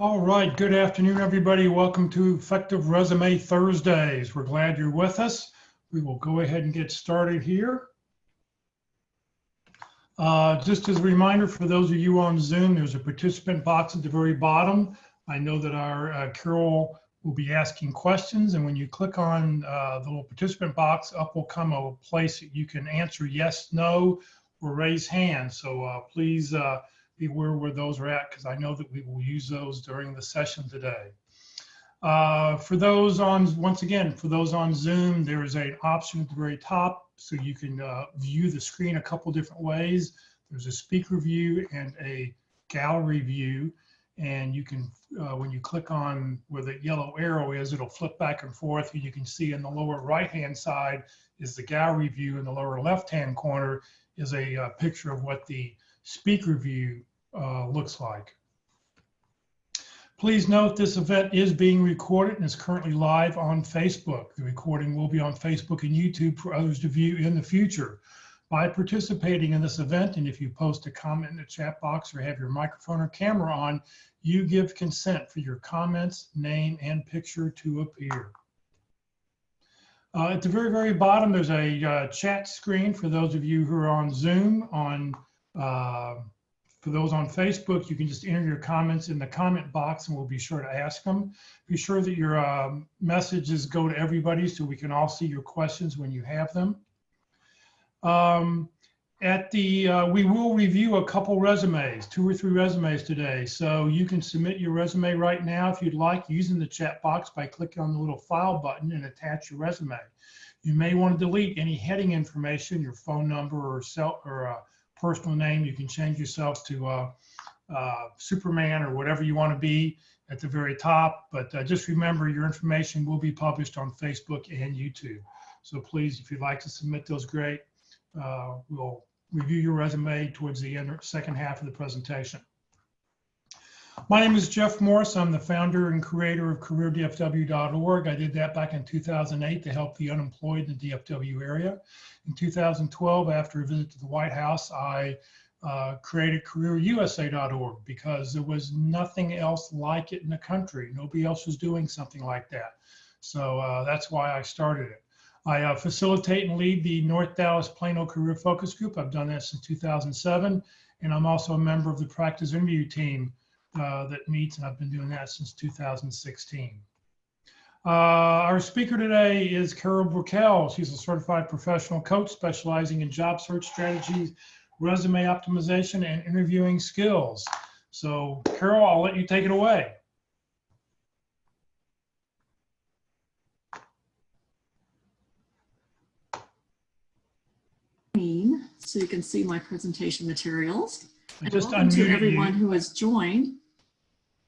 All right, good afternoon, everybody. Welcome to Effective Resume Thursdays. We're glad you're with us. We will go ahead and get started here. Just as a reminder for those of you on Zoom, there's a participant box at the very bottom. I know that our Carol will be asking questions, and when you click on the little participant box, up will come a place that you can answer yes, no, or raise hand. So please be aware where those are at, because I know that we will use those during the session today. For those on, once again, for those on Zoom, there is an option at the very top so you can view the screen a couple different ways. There's a speaker view and a gallery view, and you can, when you click on where the yellow arrow is, it'll flip back and forth. You can see in the lower right-hand side is the gallery view, in the lower left-hand corner is a picture of what the speaker view looks like. Please note this event is being recorded and is currently live on Facebook. The recording will be on Facebook and YouTube for others to view in the future. By participating in this event, and if you post a comment in the chat box or have your microphone or camera on, you give consent for your comments, name, and picture to appear. At the very, very bottom, there's a chat screen for those of you who are on Zoom. For those on Facebook, you can just enter your comments in the comment box and we'll be sure to ask them. Be sure that your messages go to everybody so we can all see your questions when you have them. We will review a couple resumes, 2 or 3 resumes today. So you can submit your resume right now if you'd like, using the chat box by clicking on the little file button and attach your resume. You may want to delete any heading information, your phone number or personal name. You can change yourself to Superman or whatever you want to be at the very top. But just remember, your information will be published on Facebook and YouTube. So please, if you'd like to submit those, great. We'll review your resume towards the second half of the presentation. My name is Jeff Morris. I'm the founder and creator of CareerDFW.org. I did that back in 2008 to help the unemployed in the DFW area. In 2012, after a visit to the White House, I created CareerUSA.org because there was nothing else like it in the country. Nobody else was doing something like that. So that's why I started it. I facilitate and lead the North Dallas Plano Career Focus Group. I've done that since 2007, and I'm also a member of the practice interview team that meets, and I've been doing that since 2016. Our speaker today is Carol Burkell. She's a certified professional coach specializing in job search strategies, resume optimization, and interviewing skills. So Carol, I'll let you take it away. So you can see my presentation materials. I just welcome unmuted to everyone you. Who has joined.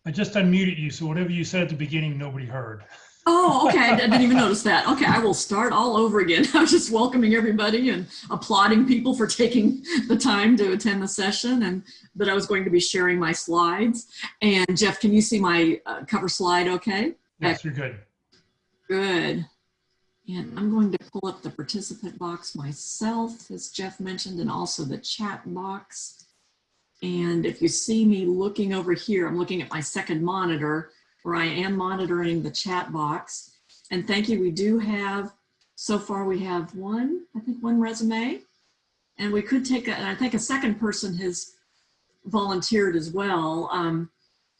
I just unmuted you, so whatever you said at the beginning, nobody heard. Oh, okay. I didn't even notice that. Okay, I will start all over again. I was just welcoming everybody and applauding people for taking the time to attend the session, but I was going to be sharing my slides. And Jeff, can you see my cover slide okay? Yes, you're good. Good. And I'm going to pull up the participant box myself, as Jeff mentioned, and also the chat box. And if you see me looking over here, I'm looking at my second monitor where I am monitoring the chat box. And thank you, we do have, so far we have one resume. And we could take, and I think a second person has volunteered as well.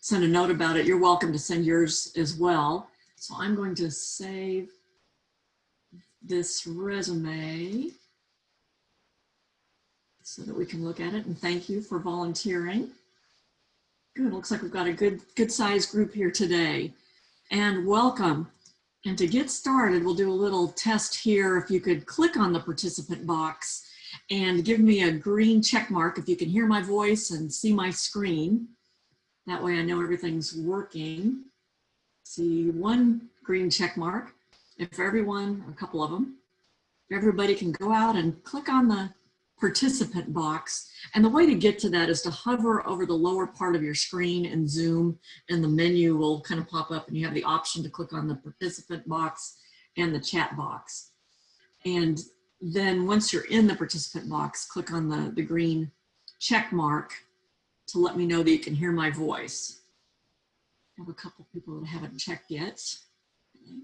Send a note about it. You're welcome to send yours as well. So I'm going to save this resume so that we can look at it, and thank you for volunteering. Good, looks like we've got a good sized group here today, and welcome. And to get started, we'll do a little test here. If you could click on the participant box and give me a green check mark if you can hear my voice and see my screen. That way I know everything's working. See one green check mark. If everyone, a couple of them, everybody can go out and click on the participant box. And the way to get to that is to hover over the lower part of your screen and Zoom, and the menu will kind of pop up and you have the option to click on the participant box and the chat box. And then once you're in the participant box, click on the green check mark to let me know that you can hear my voice. have a couple people that haven't checked yet. Okay.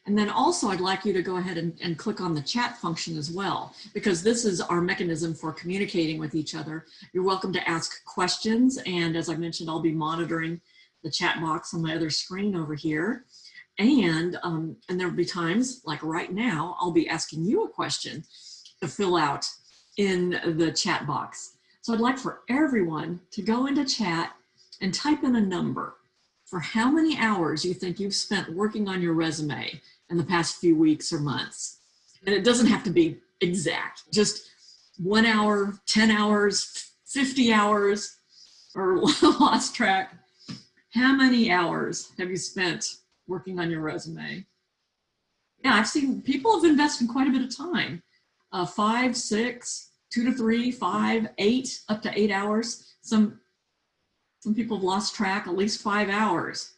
And then also I'd like you to go ahead and click on the chat function as well, because this is our mechanism for communicating with each other. You're welcome to ask questions. And as I mentioned, I'll be monitoring the chat box on my other screen over here. And there'll be times like right now, I'll be asking you a question to fill out in the chat box. So I'd like for everyone to go into chat and type in a number for how many hours you think you've spent working on your resume in the past few weeks or months. And it doesn't have to be exact, just 1 hour, 10 hours, 50 hours, or lost track. How many hours have you spent working on your resume? Yeah, I've seen people have invested quite a bit of time. 5, 6, 2 to 3, 5, 8, up to 8 hours. Some people have lost track, at least 5 hours.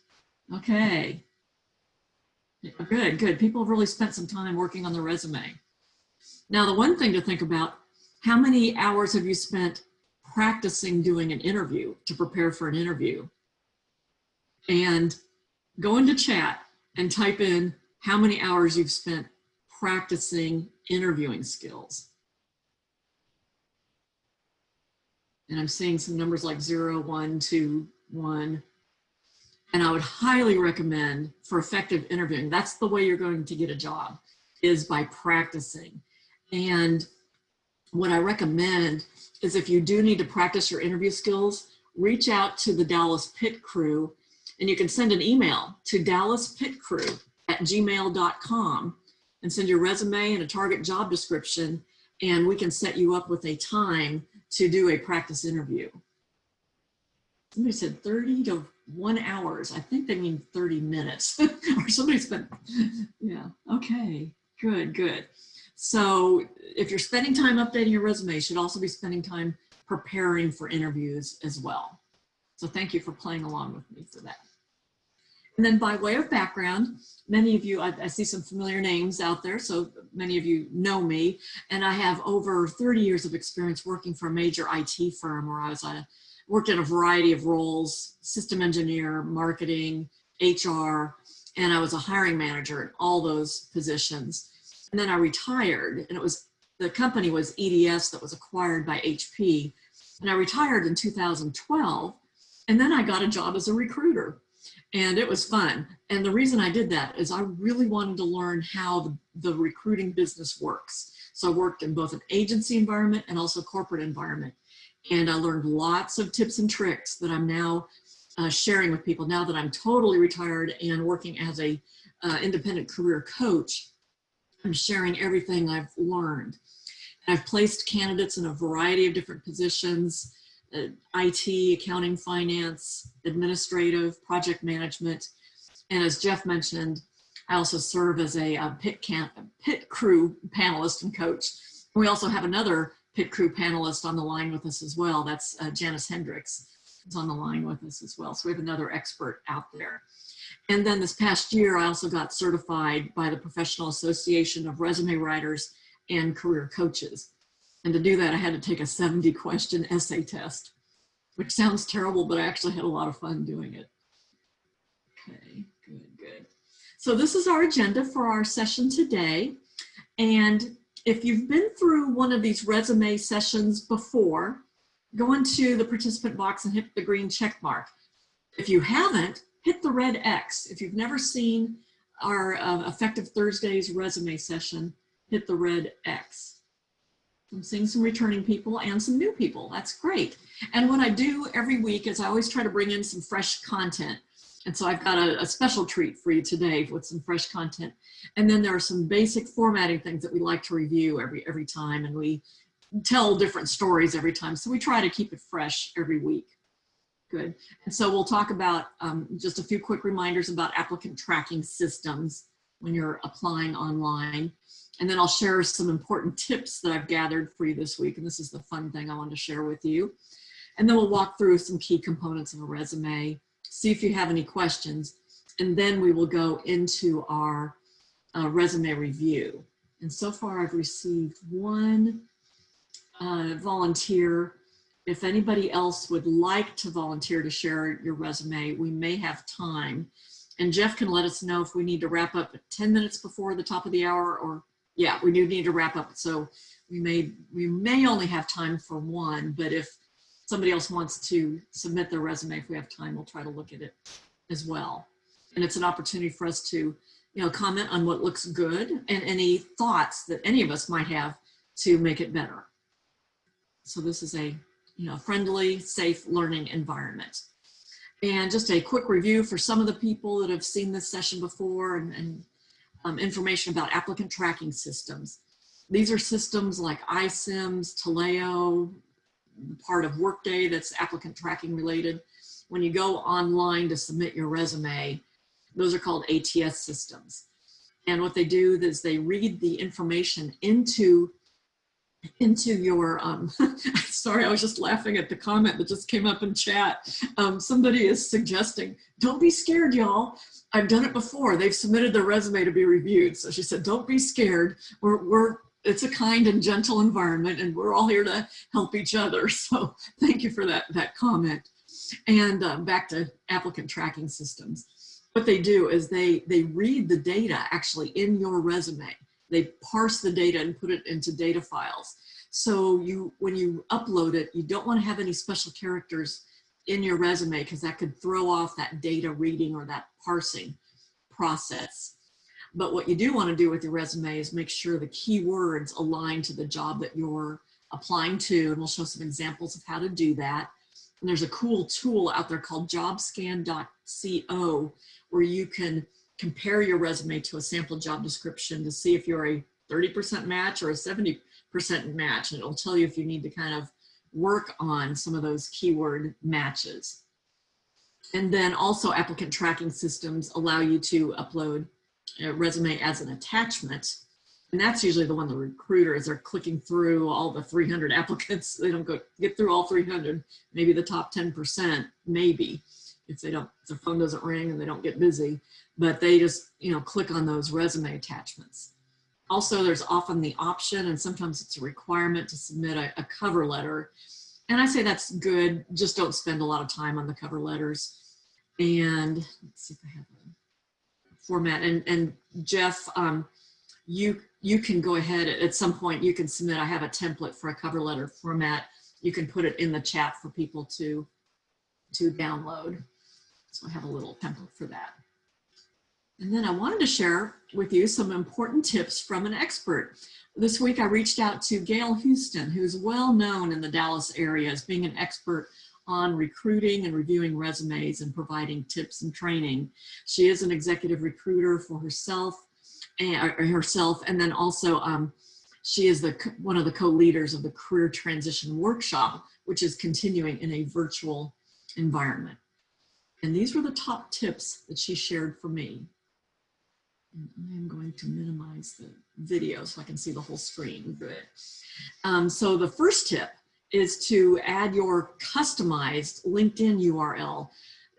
Okay. Good, good. People have really spent some time working on their resume. Now, the one thing to think about, how many hours have you spent practicing doing an interview to prepare for an interview? And go into chat and type in how many hours you've spent practicing interviewing skills. And I'm seeing some numbers like 0, 1, 2, 1. And I would highly recommend for effective interviewing, that's the way you're going to get a job, is by practicing. And what I recommend is if you do need to practice your interview skills, reach out to the Dallas Pit Crew, and you can send an email to dallaspitcrew@gmail.com and send your resume and a target job description, and we can set you up with a time to do a practice interview. Somebody said 30 to 1 hours. I think they mean 30 minutes. Or somebody spent, yeah, okay, good, good. So if you're spending time updating your resume, you should also be spending time preparing for interviews as well. So thank you for playing along with me for that. And then by way of background, many of you, I see some familiar names out there, so many of you know me, and I have over 30 years of experience working for a major IT firm where I worked in a variety of roles: system engineer, marketing, HR, and I was a hiring manager in all those positions. And then I retired, and the company was EDS that was acquired by HP, and I retired in 2012, and then I got a job as a recruiter. And it was fun. And the reason I did that is I really wanted to learn how the recruiting business works. So I worked in both an agency environment and also corporate environment. And I learned lots of tips and tricks that I'm now sharing with people now that I'm totally retired and working as a independent career coach. I'm sharing everything I've learned. And I've placed candidates in a variety of different positions: IT, accounting, finance, administrative, project management. And as Jeff mentioned, I also serve as a pit crew panelist and coach. We also have another pit crew panelist on the line with us as well. That's Janice Hendricks is on the line with us as well. So we have another expert out there. And then this past year, I also got certified by the Professional Association of Resume Writers and Career Coaches. And to do that, I had to take a 70-question essay test, which sounds terrible, but I actually had a lot of fun doing it. Okay, good, good. So this is our agenda for our session today. And if you've been through one of these resume sessions before, go into the participant box and hit the green check mark. If you haven't, hit the red X. If you've never seen our Effective Thursdays resume session, hit the red X. I'm seeing some returning people and some new people. That's great. And what I do every week is I always try to bring in some fresh content. And so I've got a special treat for you today with some fresh content. And then there are some basic formatting things that we like to review every time. And we tell different stories every time. So we try to keep it fresh every week. Good. And so we'll talk about just a few quick reminders about applicant tracking systems when you're applying online. And then I'll share some important tips that I've gathered for you this week. And this is the fun thing I wanted to share with you. And then we'll walk through some key components of a resume, see if you have any questions, and then we will go into our resume review. And so far I've received one volunteer If anybody else would like to volunteer to share your resume, we may have time. And Jeff can let us know if we need to wrap up 10 minutes before the top of the hour, or yeah, we do need to wrap up. So we may only have time for one, but if somebody else wants to submit their resume, if we have time, we'll try to look at it as well. And it's an opportunity for us to, comment on what looks good and any thoughts that any of us might have to make it better. So this is a, friendly, safe learning environment. And just a quick review for some of the people that have seen this session before, and information about applicant tracking systems. These are systems like iSIMS, Taleo, part of Workday that's applicant tracking related. When you go online to submit your resume, those are called ATS systems. And what they do is they read the information into your, sorry, I was just laughing at the comment that just came up in chat. Somebody is suggesting, don't be scared, y'all. I've done it before. They've submitted their resume to be reviewed. So she said, don't be scared. It's a kind and gentle environment, and we're all here to help each other. So thank you for that comment. And back to applicant tracking systems. What they do is they read the data actually in your resume. They parse the data and put it into data files. So when you upload it, you don't want to have any special characters in your resume, because that could throw off that data reading or that parsing process. But what you do want to do with your resume is make sure the keywords align to the job that you're applying to, and we'll show some examples of how to do that. And there's a cool tool out there called jobscan.co, where you can compare your resume to a sample job description to see if you're a 30% match or a 70% match. And it'll tell you if you need to kind of work on some of those keyword matches. And then also applicant tracking systems allow you to upload a resume as an attachment. And that's usually the one the recruiters are clicking through all the 300 applicants. They don't get through all 300, maybe the top 10%, maybe, if their phone doesn't ring and they don't get busy, but they just, click on those resume attachments. Also, there's often the option, and sometimes it's a requirement, to submit a cover letter. And I say that's good, just don't spend a lot of time on the cover letters. And let's see if I have a format. And Jeff, you can go ahead at some point, you can submit, I have a template for a cover letter format. You can put it in the chat for people to download. So I have a little template for that. And then I wanted to share with you some important tips from an expert. This week I reached out to Gail Houston, who's well known in the Dallas area as being an expert on recruiting and reviewing resumes and providing tips and training. She is an executive recruiter for herself, and then also she is one of the co-leaders of the Career Transition Workshop, which is continuing in a virtual environment. And these were the top tips that she shared for me. And I am going to minimize the video so I can see the whole screen. Good. So the first tip is to add your customized LinkedIn URL.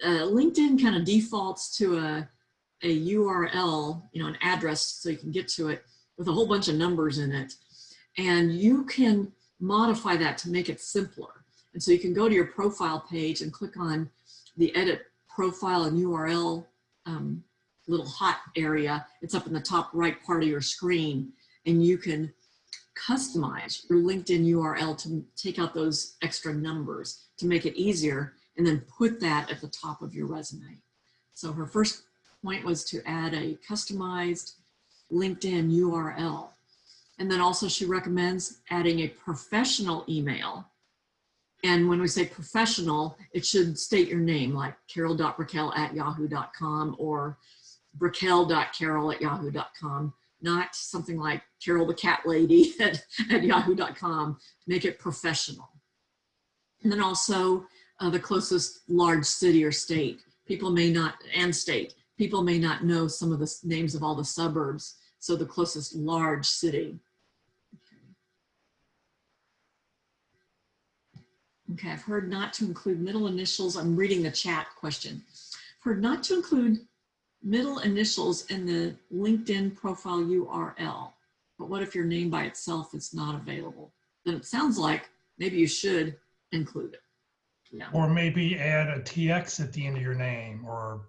LinkedIn kind of defaults to a URL, an address, so you can get to it with a whole bunch of numbers in it. And you can modify that to make it simpler. And so you can go to your profile page and click on the edit profile and URL little hot area. It's up in the top right part of your screen, and you can customize your LinkedIn URL to take out those extra numbers to make it easier, and then put that at the top of your resume. So her first point was to add a customized LinkedIn URL. And then also she recommends adding a professional email. And when we say professional, it should state your name, like carol.brickell@yahoo.com or brickell.carol@yahoo.com, not something like Carol the cat lady at yahoo.com. Make it professional. And then also the closest large city or state. People may not know some of the names of all the suburbs, so the closest large city. Okay, I've heard not to include middle initials. I'm reading the chat question. Heard not to include middle initials in the LinkedIn profile URL, but what if your name by itself is not available? Then it sounds like maybe you should include it. Yeah. Or maybe add a TX at the end of your name, or,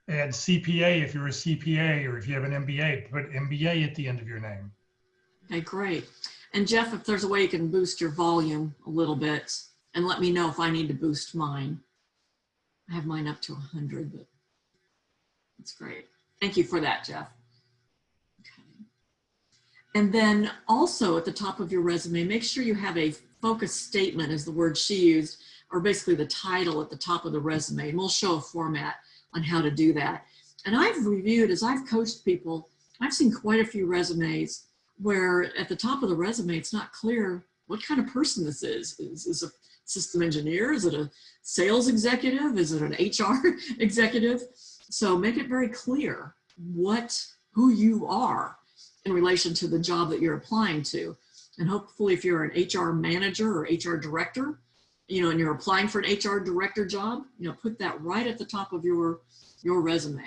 add CPA if you're a CPA, or if you have an MBA, put MBA at the end of your name. Okay, great. And Jeff, if there's a way you can boost your volume a little bit and let me know if I need to boost mine. I have mine up to 100, but that's great. Thank you for that, Jeff. Okay. And then also at the top of your resume, make sure you have a focus statement, is the word she used, or basically the title at the top of the resume. And we'll show a format on how to do that. And I've reviewed, as I've coached people, I've seen quite a few resumes where at the top of the resume, it's not clear what kind of person this is. Is it a system engineer? Is it a sales executive? Is it an HR executive? So make it very clear who you are in relation to the job that you're applying to. And hopefully if you're an HR manager or HR director, and you're applying for an HR director job, put that right at the top of your resume.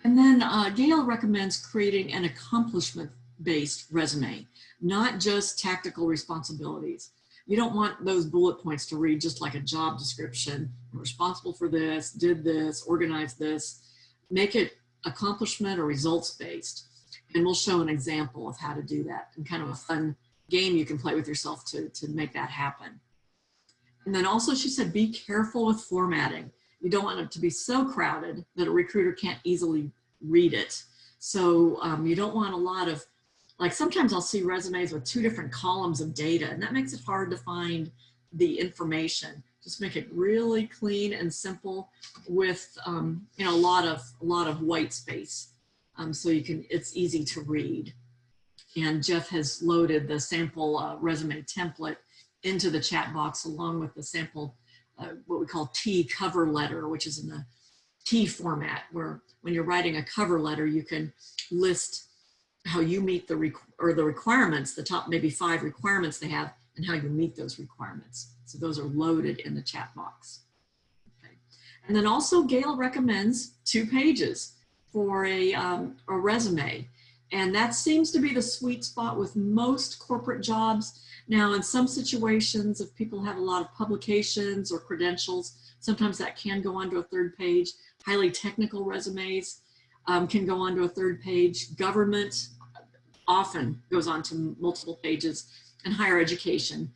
And then Gail recommends creating an accomplishment-based resume, not just tactical responsibilities. You don't want those bullet points to read just like a job description. I'm responsible for this, did this, organized this. Make it accomplishment or results-based. And we'll show an example of how to do that, and kind of a fun game you can play with yourself to make that happen. And then also she said, be careful with formatting. You don't want it to be so crowded that a recruiter can't easily read it. So you don't want a lot of, like sometimes I'll see resumes with 2 different columns of data, and that makes it hard to find the information. Just make it really clean and simple with a lot of white space, so it's easy to read. And Jeff has loaded the sample resume template into the chat box along with the sample what we call T cover letter, which is in the T format, where when you're writing a cover letter, you can list how you meet the requirements, the top maybe 5 requirements they have, and how you meet those requirements. So those are loaded in the chat box. Okay. And then also Gail recommends 2 pages for a resume. And that seems to be the sweet spot with most corporate jobs. Now, in some situations, if people have a lot of publications or credentials, sometimes that can go onto a 3rd page. Highly technical resumes can go onto a 3rd page. Government often goes on to multiple pages, and higher education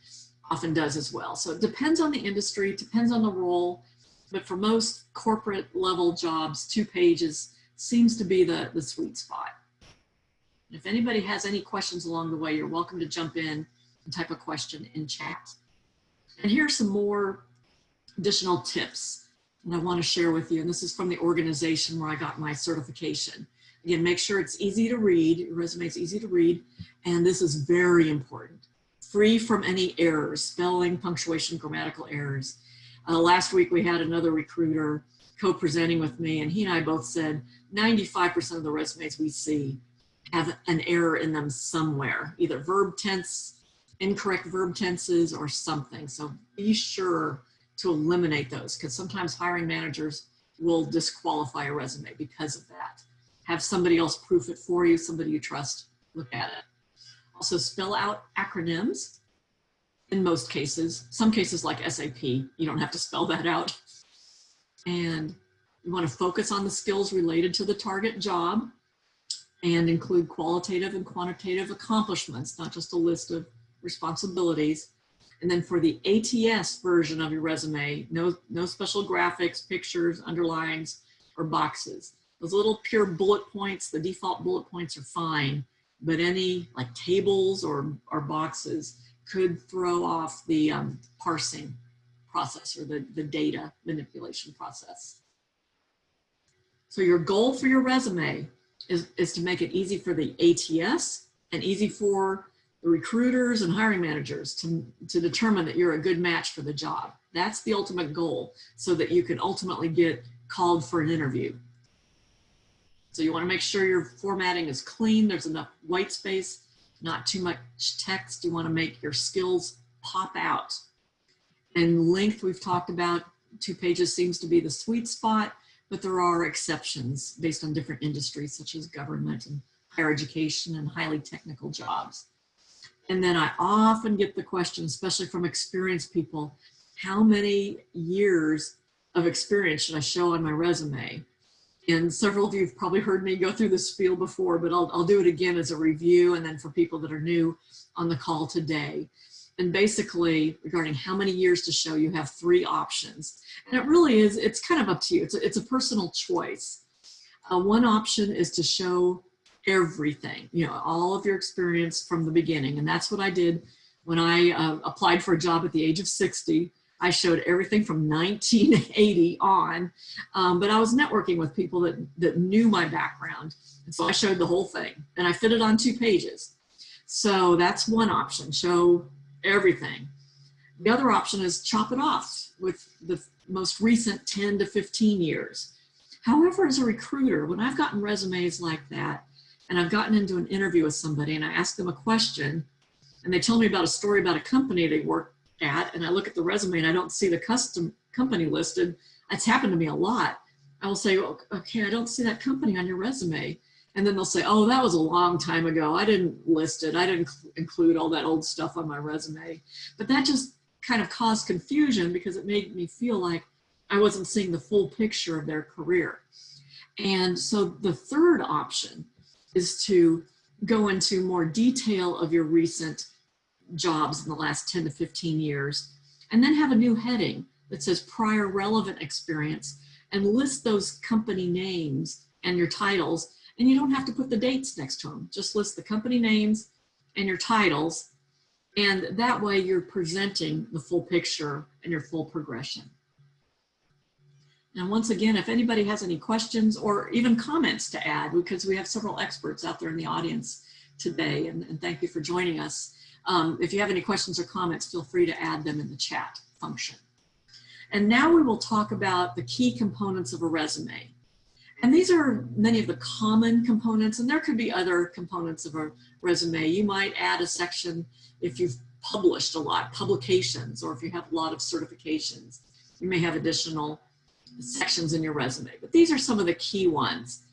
often does as well. So it depends on the industry, it depends on the role, but for most corporate level jobs, 2 pages seems to be the sweet spot. If anybody has any questions along the way, you're welcome to jump in and type a question in chat. And here's some more additional tips that I want to share with you. And this is from the organization where I got my certification. Again, make sure it's easy to read. Your resume is easy to read. And this is very important. Free from any errors, spelling, punctuation, grammatical errors. Last week, we had another recruiter co-presenting with me, and he and I both said 95% of the resumes we see have an error in them somewhere, either verb tense, incorrect verb tenses, or something. So be sure to eliminate those, because sometimes hiring managers will disqualify a resume because of that. Have somebody else proof it for you, somebody you trust, look at it. Also spell out acronyms in most cases. Some cases like SAP, you don't have to spell that out. And you want to focus on the skills related to the target job, and include qualitative and quantitative accomplishments, not just a list of responsibilities. And then for the ATS version of your resume, no special graphics, pictures, underlines, or boxes. Those little pure bullet points, the default bullet points are fine, but any like tables or boxes could throw off the parsing process, or the data manipulation process. So your goal for your resume is to make it easy for the ATS and easy for the recruiters and hiring managers to determine that you're a good match for the job. That's the ultimate goal, so that you can ultimately get called for an interview. So you want to make sure your formatting is clean, there's enough white space, not too much text. You want to make your skills pop out. And length, we've talked about, 2 pages seems to be the sweet spot, but there are exceptions based on different industries, such as government and higher education and highly technical jobs. And then I often get the question, especially from experienced people, how many years of experience should I show on my resume? And several of you have probably heard me go through this spiel before, but I'll do it again as a review, and then for people that are new on the call today. And basically, regarding how many years to show, you have 3 options. And it really is, it's kind of up to you. It's a personal choice. One option is to show everything, you know, all of your experience from the beginning. And that's what I did when I applied for a job at the age of 60. I showed everything from 1980 on, but I was networking with people that knew my background. And so I showed the whole thing, and I fit it on 2 pages. So that's one option, show everything. The other option is chop it off with the most recent 10 to 15 years. However, as a recruiter, when I've gotten resumes like that, and I've gotten into an interview with somebody and I ask them a question, and they tell me about a story about a company they work at, and I look at the resume and I don't see the custom company listed. That's happened to me a lot. I will say, well, okay, I don't see that company on your resume. And then they'll say, oh, that was a long time ago. I didn't list it. I didn't include all that old stuff on my resume. But that just kind of caused confusion because it made me feel like I wasn't seeing the full picture of their career. And so the third option is to go into more detail of your recent jobs in the last 10 to 15 years, and then have a new heading that says prior relevant experience, and list those company names and your titles. And you don't have to put the dates next to them. Just list the company names and your titles. And that way you're presenting the full picture and your full progression. And once again, if anybody has any questions or even comments to add, because we have several experts out there in the audience today, and thank you for joining us. If you have any questions or comments, feel free to add them in the chat function. And now we will talk about the key components of a resume. And these are many of the common components, and there could be other components of a resume. You might add a section if you've published a lot, publications, or if you have a lot of certifications. You may have additional sections in your resume, but these are some of the key ones.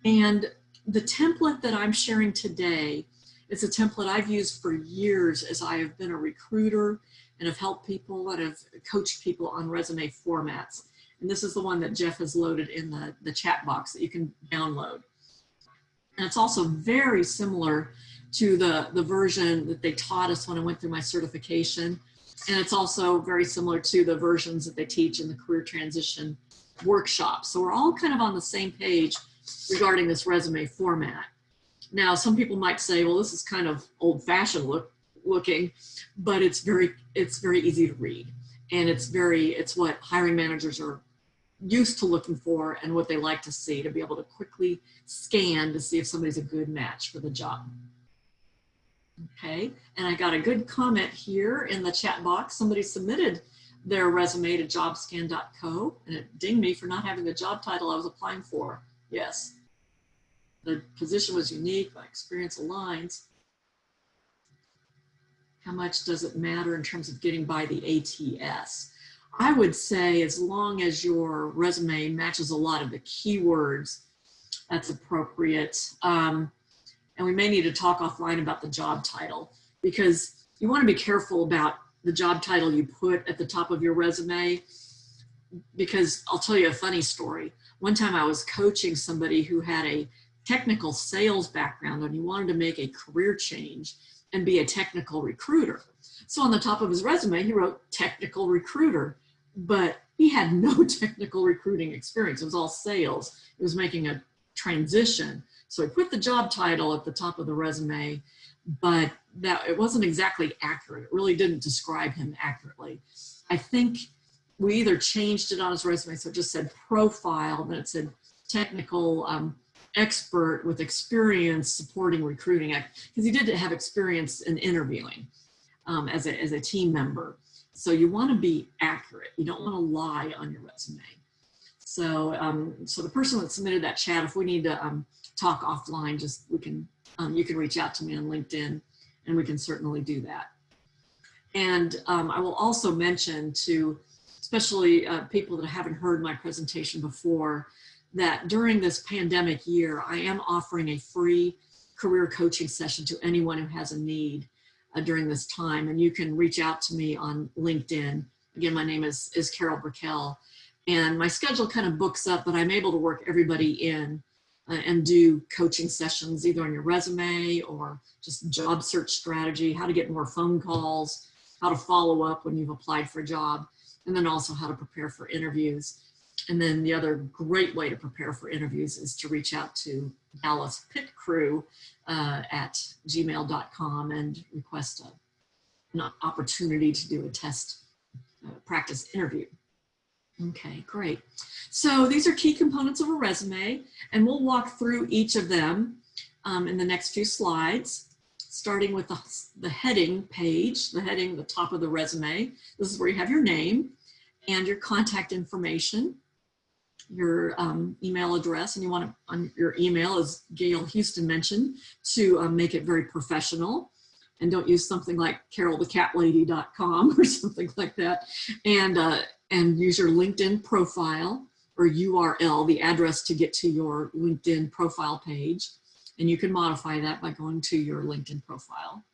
And the template that I'm sharing today is a template I've used for years as I have been a recruiter and have helped people and have coached people on resume formats. And this is the one that Jeff has loaded in the chat box that you can download. And it's also very similar to the version that they taught us when I went through my certification. And it's also very similar to the versions that they teach in the career transition workshops. So we're all kind of on the same page regarding this resume format. Now, some people might say, well, this is kind of old-fashioned looking, but it's very easy to read. And it's what hiring managers are used to looking for and what they like to see, to be able to quickly scan to see if somebody's a good match for the job. Okay, and I got a good comment here in the chat box. Somebody submitted their resume to jobscan.co, and it dinged me for not having the job title I was applying for. Yes, the position was unique, my experience aligns. How much does it matter in terms of getting by the ATS? I would say as long as your resume matches a lot of the keywords, that's appropriate. And we may need to talk offline about the job title, because you want to be careful about the job title you put at the top of your resume, because I'll tell you a funny story. One time I was coaching somebody who had a technical sales background and he wanted to make a career change and be a technical recruiter. So on the top of his resume, he wrote technical recruiter, but he had no technical recruiting experience. It was all sales. He was making a transition. So he put the job title at the top of the resume, but it wasn't exactly accurate. It really didn't describe him accurately. I think we either changed it on his resume, so it just said profile, then it said technical expert with experience supporting recruiting, because he did have experience in interviewing as a team member. So you want to be accurate. You don't want to lie on your resume. So so the person that submitted that chat, if we need to talk offline, you can reach out to me on LinkedIn, and we can certainly do that. And I will also mention to especially people that haven't heard my presentation before, that during this pandemic year, I am offering a free career coaching session to anyone who has a need. during this time. And you can reach out to me on LinkedIn. Again, my name is Carol Brickell, and my schedule kind of books up, but I'm able to work everybody in and do coaching sessions either on your resume or just job search strategy, how to get more phone calls, how to follow up when you've applied for a job, and then also how to prepare for interviews. And then the other great way to prepare for interviews is to reach out to Dallas Pit Crew at gmail.com and request an opportunity to do a test practice interview. Okay, great. So these are key components of a resume, and we'll walk through each of them in the next few slides, starting with the heading page, the top of the resume. This is where you have your name and your contact information, your email address, and you want to, on your email, as Gail Houston mentioned, to make it very professional. And don't use something like carolthecatlady.com or something like that. And use your LinkedIn profile or URL, the address to get to your LinkedIn profile page. And you can modify that by going to your LinkedIn profile.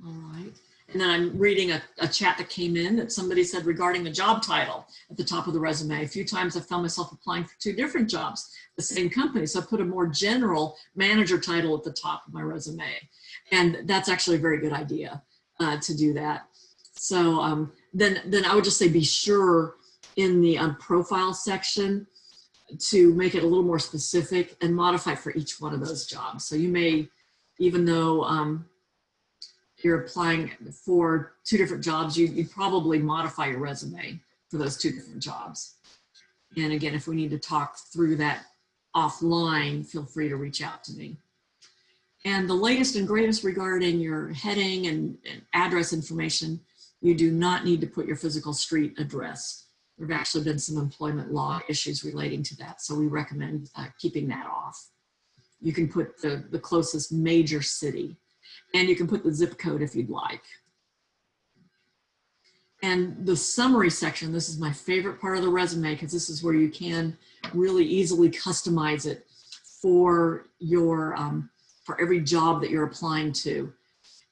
All right. And then I'm reading a chat that came in that somebody said regarding the job title at the top of the resume. A few times I found myself applying for 2 different jobs, the same company. So I put a more general manager title at the top of my resume. And that's actually a very good idea to do that. So then I would just say be sure in the profile section to make it a little more specific and modify for each one of those jobs. So you may, even though you're applying for 2 different jobs, you'd probably modify your resume for those 2 different jobs. And again, if we need to talk through that offline, feel free to reach out to me. And the latest and greatest regarding your heading and address information, you do not need to put your physical street address. There have actually been some employment law issues relating to that, so we recommend keeping that off. You can put the closest major city, and you can put the zip code if you'd like. And the summary section, this is my favorite part of the resume because this is where you can really easily customize it for your for every job that you're applying to.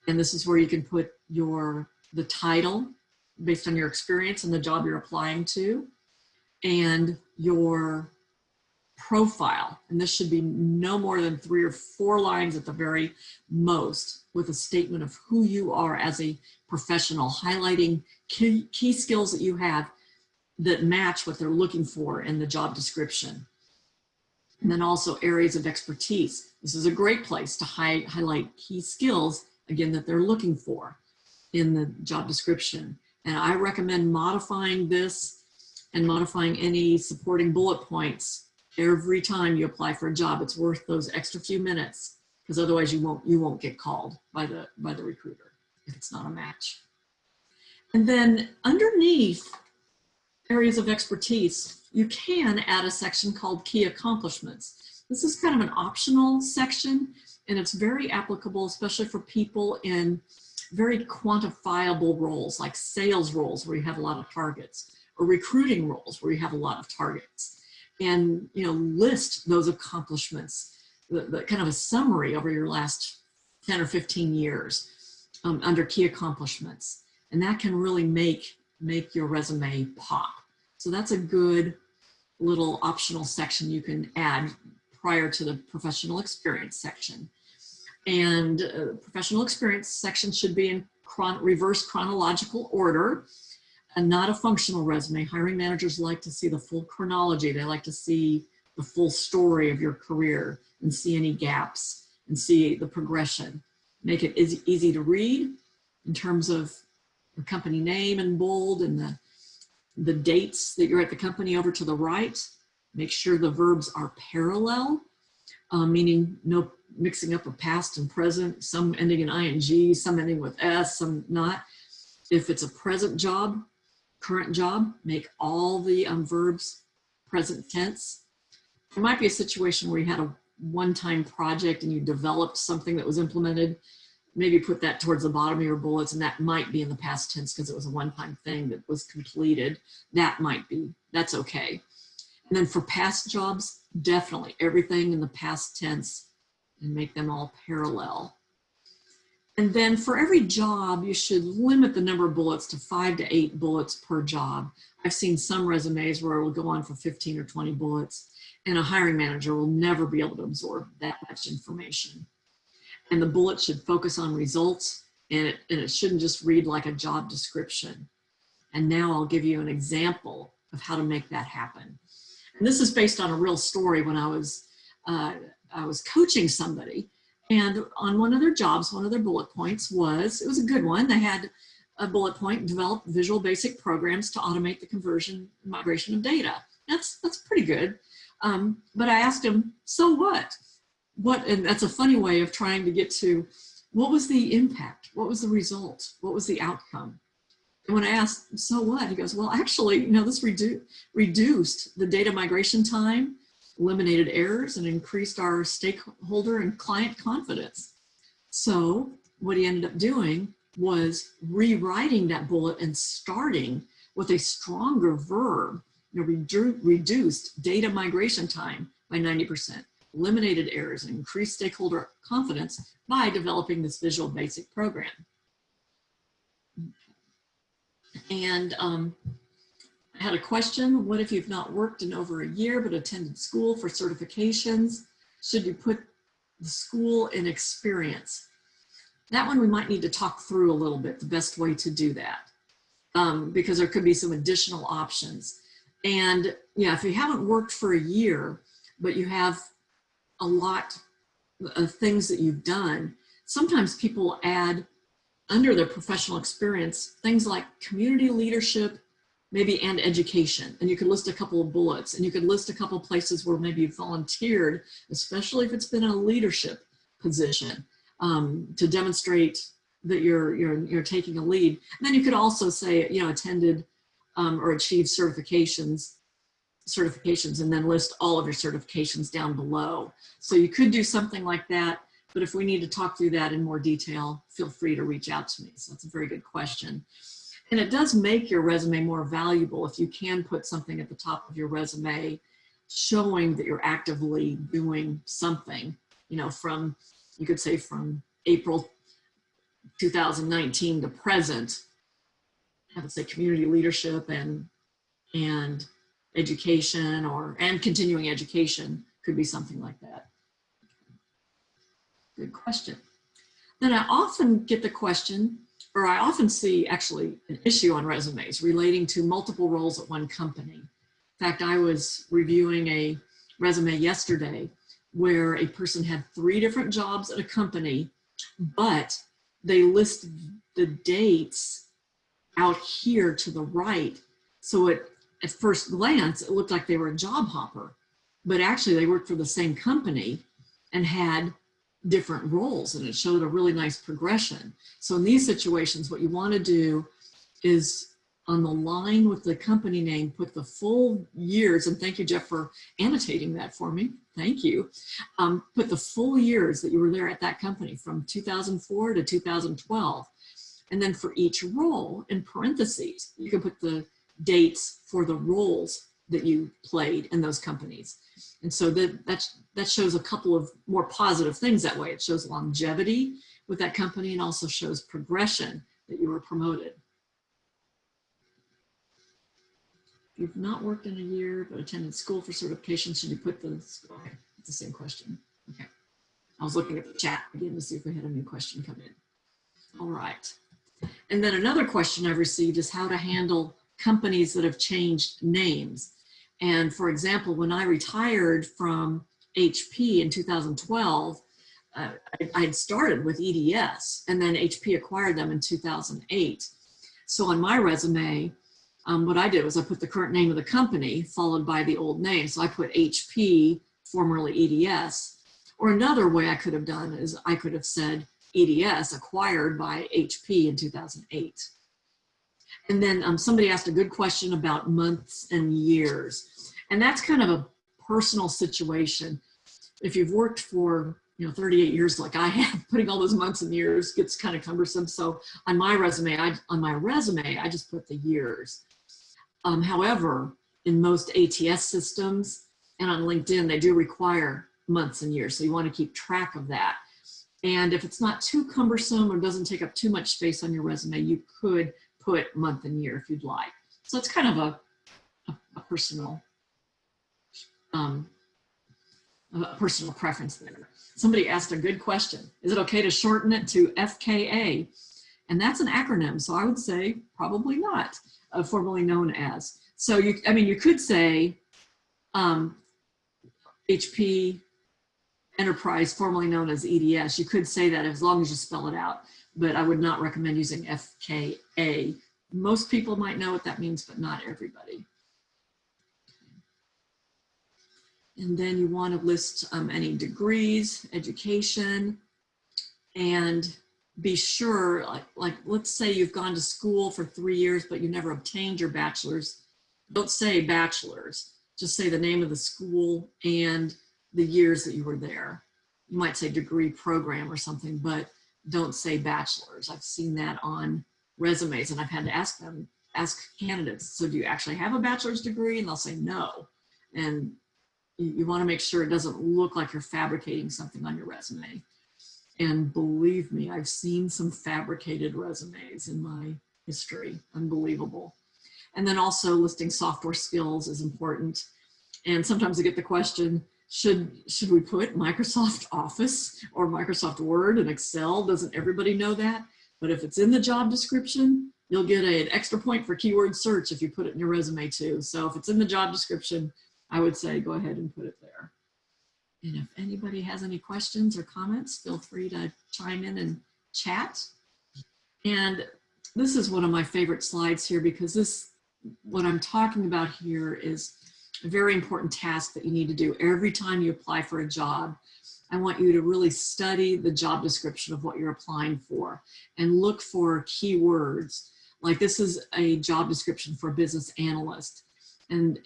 And this is where you can put the title based on your experience and the job you're applying to, and your profile. And this should be no more than 3 or 4 lines at the very most, with a statement of who you are as a professional, highlighting key skills that you have that match what they're looking for in the job description. And then also areas of expertise. This is a great place to highlight key skills, again, that they're looking for in the job description. And I recommend modifying this and modifying any supporting bullet points every time you apply for a job. It's worth those extra few minutes, because otherwise you won't get called by the recruiter if it's not a match. And then underneath areas of expertise, you can add a section called key accomplishments. This is kind of an optional section, and it's very applicable, especially for people in very quantifiable roles, like sales roles where you have a lot of targets, or recruiting roles where you have a lot of targets. And list those accomplishments, the kind of a summary over your last 10 or 15 years under key accomplishments. And that can really make your resume pop. So that's a good little optional section you can add prior to the professional experience section. And professional experience section should be in reverse chronological order and not a functional resume. Hiring managers like to see the full chronology. They like to see the full story of your career and see any gaps and see the progression. Make it easy to read in terms of the company name in bold and the dates that you're at the company over to the right. Make sure the verbs are parallel, meaning no mixing up of past and present, some ending in ing, some ending with s, some not. If it's a present job, current job, make all the verbs present tense. There might be a situation where you had a one-time project and you developed something that was implemented. Maybe put that towards the bottom of your bullets, and that might be in the past tense because it was a one-time thing that was completed. That's okay. And then for past jobs, definitely everything in the past tense and make them all parallel. And then for every job, you should limit the number of bullets to 5 to 8 bullets per job. I've seen some resumes where it will go on for 15 or 20 bullets, and a hiring manager will never be able to absorb that much information. And the bullet should focus on results, and it shouldn't just read like a job description. And now I'll give you an example of how to make that happen. And this is based on a real story. When I was coaching somebody, and on one of their jobs, one of their bullet points was, it was a good one. They had a bullet point, develop Visual Basic programs to automate the conversion and migration of data. That's pretty good. But I asked him, so what? And that's a funny way of trying to get to, what was the impact? What was the result? What was the outcome? And when I asked, so what? He goes, well, actually, this reduced the data migration time, eliminated errors, and increased our stakeholder and client confidence. So what he ended up doing was rewriting that bullet and starting with a stronger verb, reduced data migration time by 90%, eliminated errors, and increased stakeholder confidence by developing this Visual Basic program. And I had a question. What if you've not worked in over a year but attended school for certifications? Should you put the school in experience? That one we might need to talk through a little bit, the best way to do that, because there could be some additional options. And yeah, if you haven't worked for a year, but you have a lot of things that you've done, sometimes people add under their professional experience things like community leadership, maybe, and education. And you could list a couple of bullets, and you could list a couple of places where maybe you volunteered, especially if it's been in a leadership position, to demonstrate that you're taking a lead. And then you could also say, attended or achieved certifications, and then list all of your certifications down below. So you could do something like that, but if we need to talk through that in more detail, feel free to reach out to me. So that's a very good question. And it does make your resume more valuable if you can put something at the top of your resume showing that you're actively doing something, you could say from April 2019 to present. I would say community leadership and education and continuing education could be something like that. Good question. Then I often get the question, or I often see actually an issue on resumes relating to multiple roles at one company. In fact, I was reviewing a resume yesterday where a person had 3 different jobs at a company, but they listed the dates out here to the right. So at first glance, it looked like they were a job hopper, but actually they worked for the same company and had different roles, and it showed a really nice progression. So in these situations, what you want to do is on the line with the company name, put the full years, and thank you, Jeff, for annotating that for me. Thank you. Put the full years that you were there at that company from 2004 to 2012. And then for each role, in parentheses, you can put the dates for the roles that you played in those companies. And so that shows a couple of more positive things that way. It shows longevity with that company and also shows progression that you were promoted. If you've not worked in a year but attended school for certification, should you put the, okay, it's the same question. Okay. I was looking at the chat again to see if we had a new question come in. All right. And then another question I've received is how to handle companies that have changed names. And for example, when I retired from HP in 2012, I had started with EDS, and then HP acquired them in 2008. So on my resume, what I did was I put the current name of the company followed by the old name. So I put HP, formerly EDS. Or another way I could have done is I could have said EDS acquired by HP in 2008. And then somebody asked a good question about months and years. And that's kind of a personal situation. If you've worked for 38 years like I have, putting all those months and years gets kind of cumbersome. So on my resume, I just put the years. However, in most ATS systems and on LinkedIn, they do require months and years. So you want to keep track of that. And if it's not too cumbersome or doesn't take up too much space on your resume, you could put month and year if you'd like. So it's kind of a personal preference there. Somebody asked a good question. Is it okay to shorten it to FKA? And that's an acronym, so I would say probably not, formerly known as. So you could say HP Enterprise, formerly known as EDS. You could say that as long as you spell it out, but I would not recommend using FKA. Most people might know what that means, but not everybody. And then you want to list any degrees, education, and be sure, like let's say you've gone to school for 3 years, but you never obtained your bachelor's. Don't say bachelor's, just say the name of the school and the years that you were there. You might say degree program or something, but don't say bachelor's. I've seen that on resumes and I've had to ask candidates, so do you actually have a bachelor's degree? And they'll say no. And you want to make sure it doesn't look like you're fabricating something on your resume. And believe me, I've seen some fabricated resumes in my history. Unbelievable. And then also listing software skills is important. And sometimes I get the question, should we put Microsoft Office or Microsoft Word and Excel? Doesn't everybody know that? But if it's in the job description, you'll get an extra point for keyword search if you put it in your resume too. So if it's in the job description, I would say go ahead and put it there. And if anybody has any questions or comments, feel free to chime in and chat. And this is one of my favorite slides here because what I'm talking about here is a very important task that you need to do every time you apply for a job. I want you to really study the job description of what you're applying for and look for keywords. Like this is a job description for a business analyst. And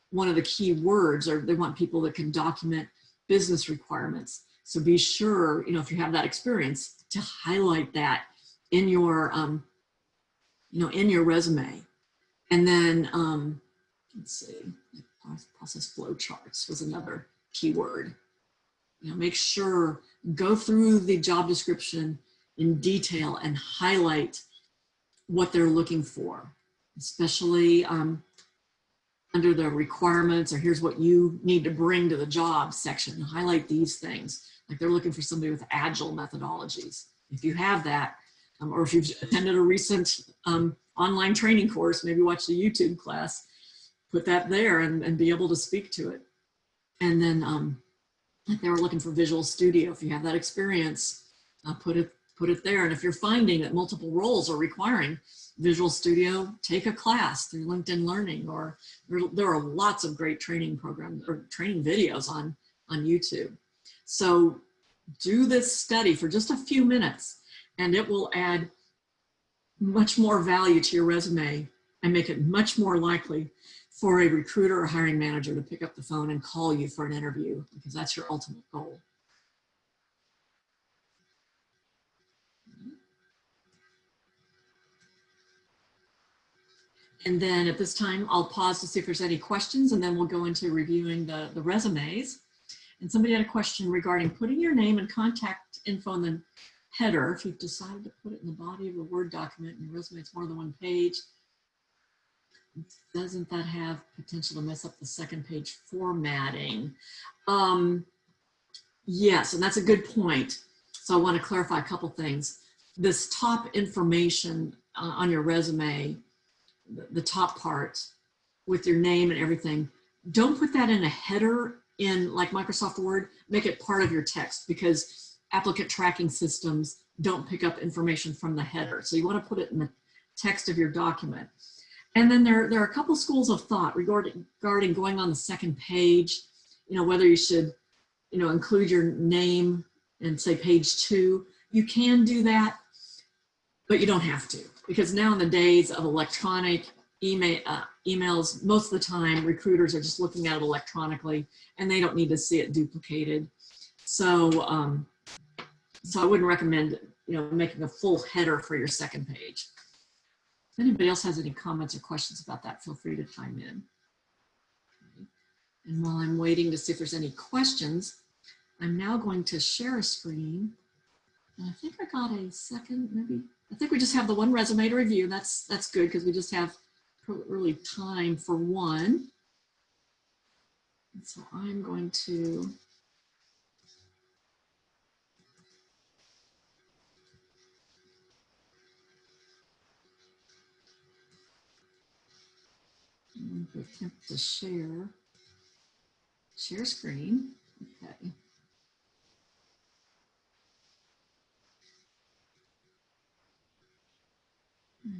one of the key words are they want people that can document business requirements. So be sure, if you have that experience, to highlight that in your, in your resume. And then, let's see, process flow charts was another keyword. Make sure, go through the job description in detail and highlight what they're looking for, especially under the requirements or here's what you need to bring to the job section. Highlight these things. Like they're looking for somebody with agile methodologies. If you have that, or if you've attended a recent online training course, maybe watch the YouTube class, put that there and be able to speak to it. And then like they were looking for Visual Studio. If you have that experience, put it there. And if you're finding that multiple roles are requiring Visual Studio, take a class through LinkedIn Learning, or there are lots of great training programs or training videos on YouTube. So do this study for just a few minutes and it will add much more value to your resume and make it much more likely for a recruiter or hiring manager to pick up the phone and call you for an interview, because that's your ultimate goal. And then at this time, I'll pause to see if there's any questions, and then we'll go into reviewing the resumes. And somebody had a question regarding putting your name and contact info in the header. If you've decided to put it in the body of a Word document and your resume is more than one page, doesn't that have potential to mess up the second page formatting? Yes, and that's a good point. So I want to clarify a couple things. This top information on your resume, the top part with your name and everything, don't put that in a header in like Microsoft Word. Make it part of your text, because applicant tracking systems don't pick up information from the header. So you want to put it in the text of your document. And then there are a couple schools of thought regarding going on the second page, whether you should, include your name and say page 2. You can do that, but you don't have to, because now in the days of electronic emails, most of the time recruiters are just looking at it electronically and they don't need to see it duplicated. So, so I wouldn't recommend, making a full header for your second page. If anybody else has any comments or questions about that, feel free to chime in. Okay. And while I'm waiting to see if there's any questions, I'm now going to share a screen. And I think I got a second, maybe. I think we just have the one resume to review. That's good because we just have really time for one. And so I'm going to attempt to share screen. Okay.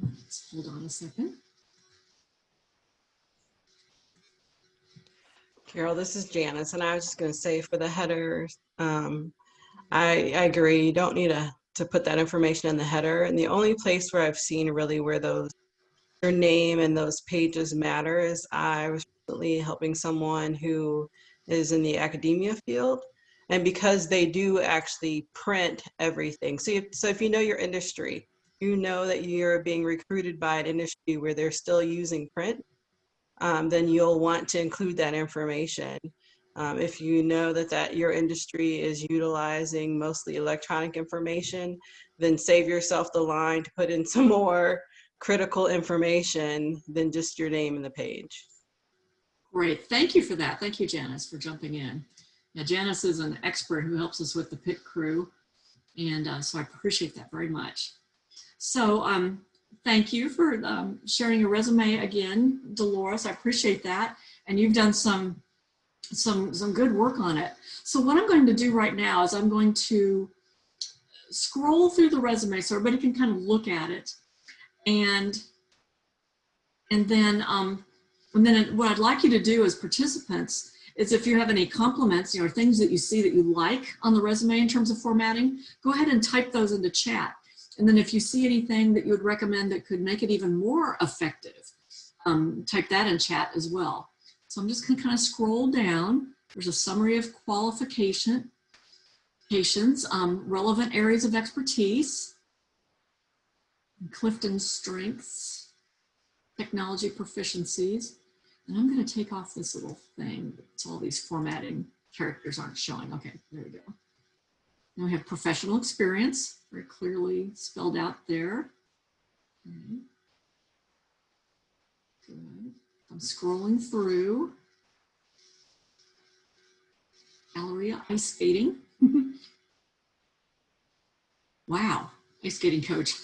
Let's hold on a second. Carol, this is Janice, and I was just going to say for the headers, I agree. You don't need to put that information in the header. And the only place where I've seen really where your name and those pages matter is I was recently helping someone who is in the academia field. And because they do actually print everything. So if you know your industry, you know that you're being recruited by an industry where they're still using print, then you'll want to include that information. If you know that your industry is utilizing mostly electronic information, then save yourself the line to put in some more critical information than just your name and the page. Great, thank you for that. Thank you, Janice, for jumping in. Yeah, Janice is an expert who helps us with the PIT crew, and so I appreciate that very much. So thank you for sharing your resume again, Dolores. I appreciate that, and you've done some good work on it. So what I'm going to do right now is I'm going to scroll through the resume so everybody can kind of look at it, and then what I'd like you to do as participants is if you have any compliments, or things that you see that you like on the resume in terms of formatting, go ahead and type those into chat. And then if you see anything that you would recommend that could make it even more effective, type that in chat as well. So I'm just going to kind of scroll down. There's a summary of qualifications, relevant areas of expertise, Clifton's strengths, technology proficiencies. And I'm going to take off this little thing. So all these formatting characters aren't showing. Okay, there we go. Now we have professional experience, very clearly spelled out there. Okay. Good. I'm scrolling through. Galleria, ice skating. Wow, ice skating coach.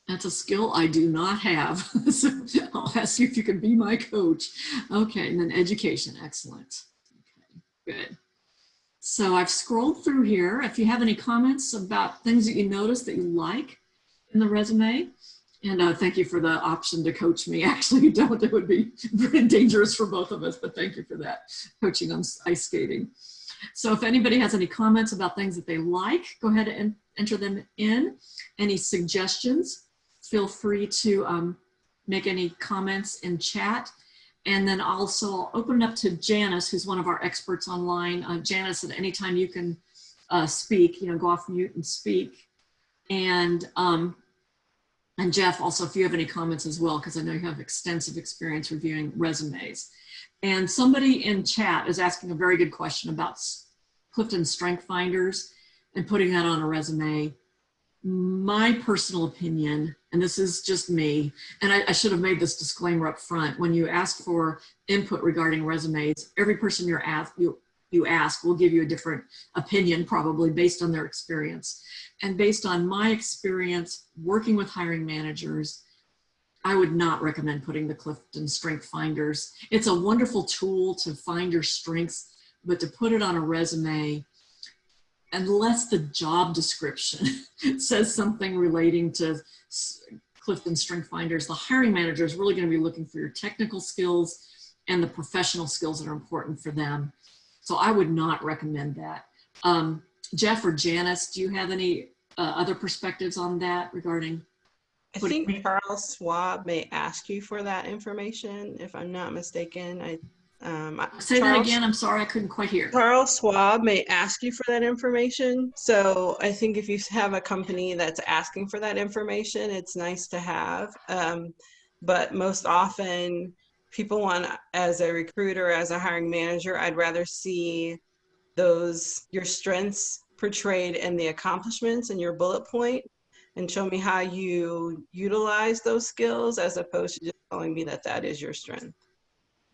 That's a skill I do not have. So I'll ask you if you can be my coach. Okay, and then education, excellent. Okay, good. So I've scrolled through here. If you have any comments about things that you notice that you like in the resume, and thank you for the option to coach me. Actually, you don't, it would be very dangerous for both of us, but thank you for that, coaching on ice skating. So if anybody has any comments about things that they like, go ahead and enter them in. Any suggestions, feel free to make any comments in chat. And then also I'll open it up to Janice, who's one of our experts online. Janice, at any time you can speak, go off mute and speak. And Jeff, also, if you have any comments as well, because I know you have extensive experience reviewing resumes. And somebody in chat is asking a very good question about Clifton Strength Finders and putting that on a resume. My personal opinion, and this is just me, and I should have made this disclaimer up front, when you ask for input regarding resumes, every person you ask will give you a different opinion, probably based on their experience. And based on my experience working with hiring managers, I would not recommend putting the Clifton Strength Finders. It's a wonderful tool to find your strengths, but to put it on a resume, unless the job description says something relating to Clifton Strength Finders, the hiring manager is really going to be looking for your technical skills and the professional skills that are important for them. So I would not recommend that. Jeff or Janice, do you have any other perspectives on that regarding? I think Charles Schwab may ask you for that information, if I'm not mistaken. Say that again, I'm sorry, I couldn't quite hear. Charles Schwab may ask you for that information. So I think if you have a company that's asking for that information, it's nice to have. But most often people want, as a recruiter, as a hiring manager, I'd rather see your strengths portrayed in the accomplishments in your bullet point, and show me how you utilize those skills as opposed to just telling me that that is your strength.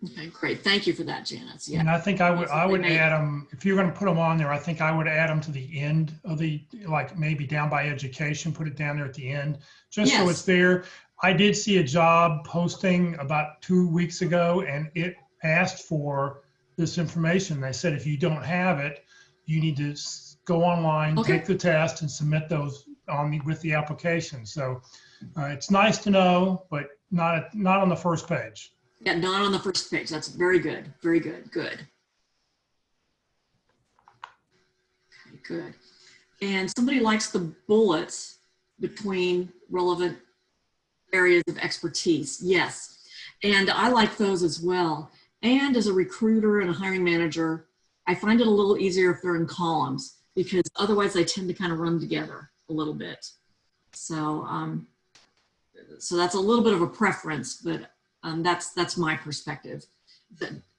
Okay, great. Thank you for that, Janice. Yeah. And I think I would add them, if you're going to put them on there, I think I would add them to the end of the, like maybe down by education, put it down there at the end, just so it's there. I did see a job posting about 2 weeks ago, and it asked for this information. They said, if you don't have it, you need to go online, take the test, and submit those with the application. So it's nice to know, but not on the first page. Yeah, not on the first page. That's very good. Very good. Good. Okay, good. And somebody likes the bullets between relevant areas of expertise. Yes. And I like those as well. And as a recruiter and a hiring manager, I find it a little easier if they're in columns, because otherwise they tend to kind of run together a little bit. So, so that's a little bit of a preference, but that's my perspective.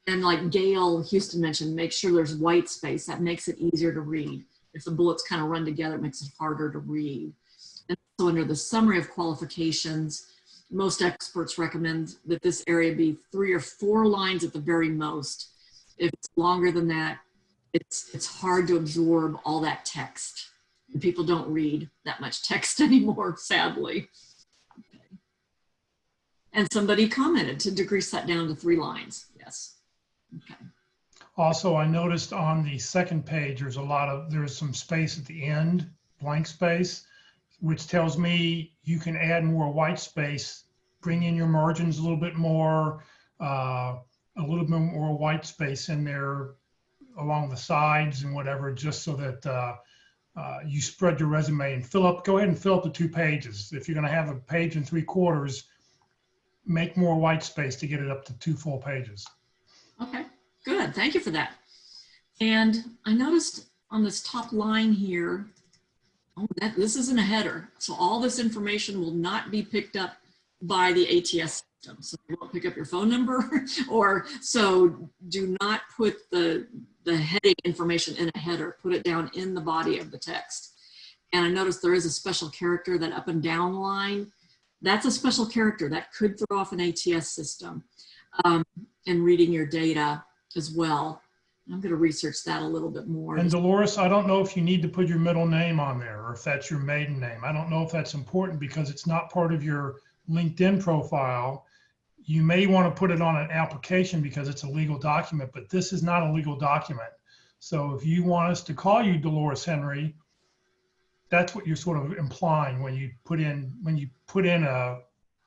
And like Gail Houston mentioned, make sure there's white space. That makes it easier to read. If the bullets kind of run together, it makes it harder to read. And so under the summary of qualifications, most experts recommend that this area be 3 or 4 lines at the very most. If it's longer than that, it's hard to absorb all that text. And people don't read that much text anymore, sadly. Okay. And somebody commented to decrease that down to 3 lines. Yes. Okay. Also, I noticed on the second page, there's some space at the end, blank space, which tells me you can add more white space, bring in your margins a little bit more, a little bit more white space in there along the sides and whatever, just so that you spread your resume and go ahead and fill up the 2 pages. If you're going to have a page and 3/4, make more white space to get it up to 2 full pages. Okay, good. Thank you for that. And I noticed on this top line here, this isn't a header. So all this information will not be picked up by the ATS system. So you won't pick up your phone number, or so do not put the heading information in a header. Put it down in the body of the text. And I noticed there is a special character, that up and down line. That's a special character that could throw off an ATS system in reading your data as well. I'm going to research that a little bit more. And Dolores, I don't know if you need to put your middle name on there, or if that's your maiden name. I don't know if that's important because it's not part of your LinkedIn profile. You may want to put it on an application because it's a legal document, but this is not a legal document. So if you want us to call you Dolores Henry, that's what you're sort of implying when you put in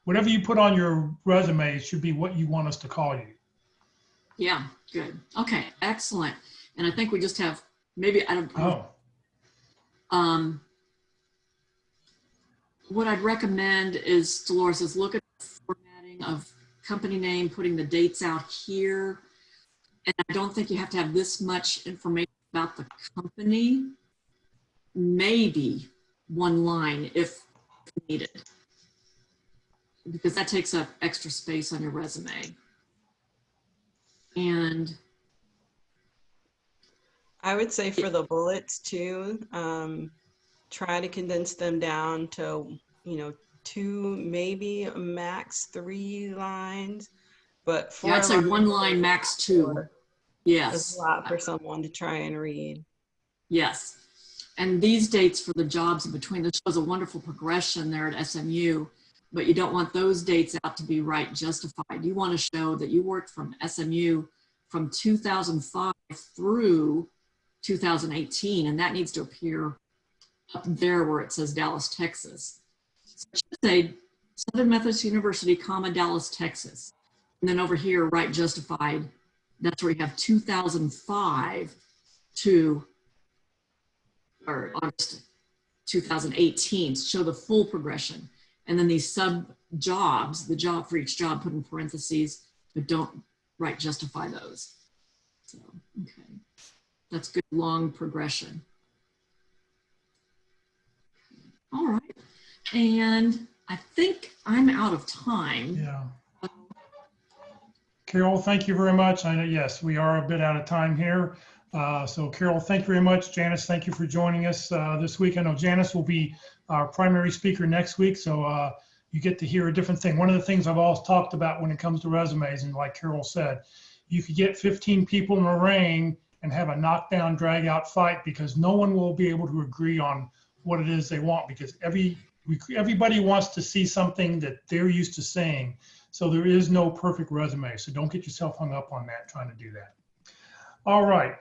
whatever you put on your resume should be what you want us to call you. Yeah, good. Okay, excellent. And I think we just have maybe, I don't know. Oh. What I'd recommend is, Dolores, is look at the formatting of company name, putting the dates out here. And I don't think you have to have this much information about the company. Maybe 1 line if needed, because that takes up extra space on your resume. And I would say for the bullets too, try to condense them down to, 2, maybe max 3 lines, but 4 yeah, I'd say 1 line, max 2. Yes. It's a lot for someone to try and read. Yes. And these dates for the jobs in between, this shows a wonderful progression there at SMU, but you don't want those dates out to be right justified. You want to show that you worked from SMU from 2005 through 2018, and that needs to appear up there where it says Dallas, Texas. So it should say Southern Methodist University, Dallas, Texas. And then over here, right justified, that's where you have 2005 to or August 2018, show the full progression. And then these sub jobs, the job for each job, put in parentheses, but don't justify those. So, okay. That's good long progression. All right. And I think I'm out of time. Yeah. Carol, thank you very much. I know, yes, we are a bit out of time here. So Carol, thank you very much. Janice, thank you for joining us this week. I know Janice will be our primary speaker next week, so you get to hear a different thing. One of the things I've always talked about when it comes to resumes, and like Carol said, you could get 15 people in a ring and have a knockdown, drag out fight because no one will be able to agree on what it is they want, because everybody wants to see something that they're used to seeing. So there is no perfect resume. So don't get yourself hung up on that, trying to do that. All right,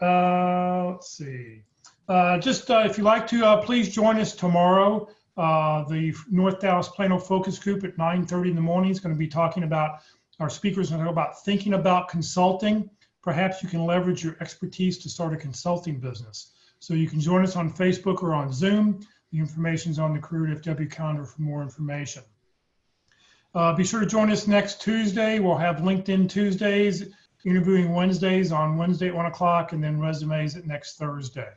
let's see. If you'd like to, please join us tomorrow. The North Dallas Plano Focus Group at 9:30 in the morning is going to be talking about, our speakers are going to talk about thinking about consulting. Perhaps you can leverage your expertise to start a consulting business. So you can join us on Facebook or on Zoom. The information is on the Career FW calendar for more information. Be sure to join us next Tuesday. We'll have LinkedIn Tuesdays, interviewing Wednesdays on Wednesday at 1 o'clock, and then resumes at next Thursday.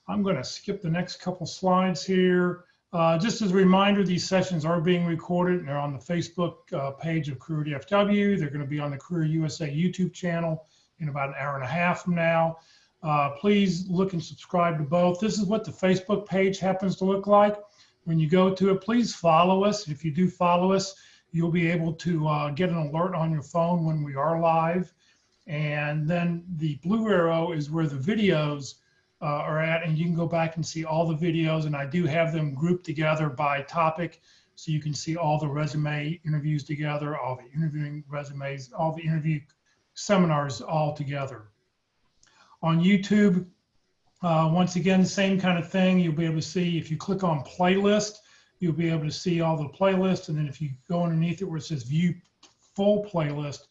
I'm going to skip the next couple slides here. Just as a reminder, these sessions are being recorded and they're on the Facebook page of Career DFW. They're going to be on the Career USA YouTube channel in about an hour and a half from now. Please look and subscribe to both. This is what the Facebook page happens to look like. When you go to it, please follow us. If you do follow us, you'll be able to get an alert on your phone when we are live. And then the blue arrow is where the videos are at, and you can go back and see all the videos, and I do have them grouped together by topic, so you can see all the resume interviews together, all the interviewing resumes, all the interview seminars all together. On YouTube, once again, same kind of thing. You'll be able to see, if you click on playlist, you'll be able to see all the playlists, and then if you go underneath it where it says view full playlist,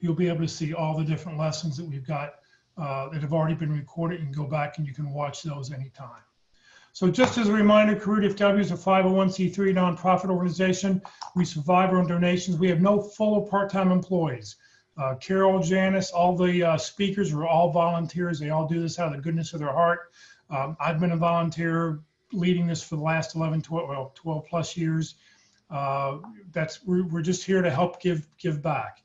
you'll be able to see all the different lessons that we've got that have already been recorded. You can go back and you can watch those anytime. So just as a reminder, Career DFW is a 501c3 nonprofit organization. We survive on donations. We have no full or part-time employees. Carol, Janice, all the speakers are all volunteers. They all do this out of the goodness of their heart. I've been a volunteer leading this for the last 12 plus years. We're just here to help give back.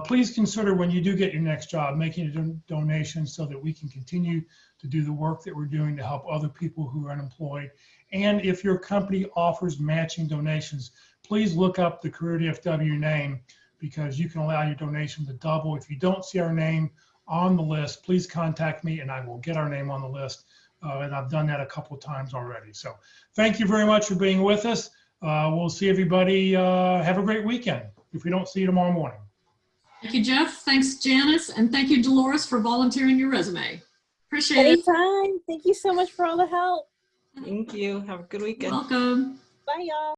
Please consider, when you do get your next job, making a donation so that we can continue to do the work that we're doing to help other people who are unemployed. And if your company offers matching donations, please look up the Career DFW name, because you can allow your donation to double. If you don't see our name on the list, please contact me and I will get our name on the list. And I've done that a couple of times already. So thank you very much for being with us. We'll see everybody. Have a great weekend if we don't see you tomorrow morning. Thank you, Jeff. Thanks, Janice. And thank you, Dolores, for volunteering your resume. Appreciate it. Anytime. Thank you so much for all the help. Thank you. Have a good weekend. Welcome. Bye, y'all.